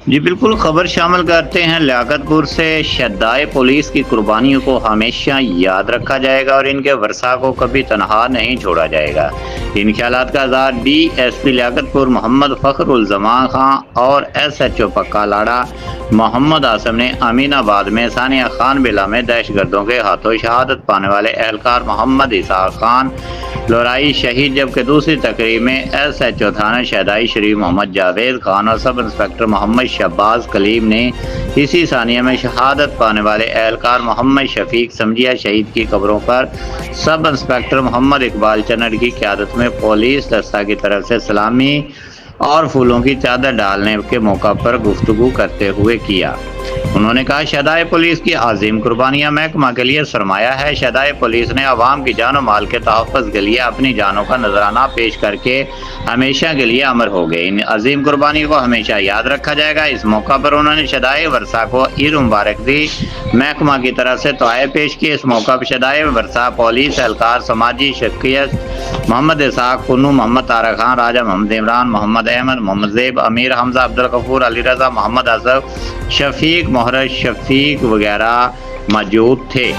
جی بالکل، خبر شامل کرتے ہیں لیاقت پور سے۔ شہدائے پولیس کی قربانیوں کو ہمیشہ یاد رکھا جائے گا اور ان کے ورثاء کو کبھی تنہا نہیں چھوڑا جائے گا۔ ان خیالات کا اظہار ڈی ایس پی لیاقت پور محمد فخر الزمان خان اور ایس ایچ او پکا لاڑا محمد آصم نے امین آباد میں ثانیہ خان بلا میں دہشت گردوں کے ہاتھوں شہادت پانے والے اہلکار محمد اسحاق خان لورائی شہید، جبکہ دوسری تقریب میں ایس ایچ او تھانہ شہدائی شریف محمد جاوید خان اور سب انسپکٹر محمد شہباز کلیم نے اسی ثانیہ میں شہادت پانے والے اہلکار محمد شفیق سمجھیا شہید کی قبروں پر سب انسپکٹر محمد اقبال چنر کی قیادت میں پولیس دستہ کی طرف سے سلامی اور پھولوں کی چادر ڈالنے کے موقع پر گفتگو کرتے ہوئے کیا۔ انہوں نے کہا شہدائے پولیس کی عظیم قربانیاں محکمہ کے لیے سرمایہ ہے۔ شہدائے پولیس نے عوام کی جان و مال کے تحفظ کے لیے اپنی جانوں کا نذرانہ پیش کر کے ہمیشہ کے لیے امر ہو گئے۔ ان عظیم قربانی کو ہمیشہ یاد رکھا جائے گا۔ اس موقع پر انہوں نے شہدائے ورثاء کو عید مبارک دی، محکمہ کی طرف سے تحائف پیش کیے۔ اس موقع پر شہدائے ورثاء پولیس اہلکار، سماجی شخصیت محمد اسحاق کنو، محمد طارق خان، راجہ محمد عمران، محمد احمد، محمد زیب، امیر حمزہ، عبدالغفور، علی رضا، محمد اصغر، شفیق محرز، شفیق وغیرہ موجود تھے۔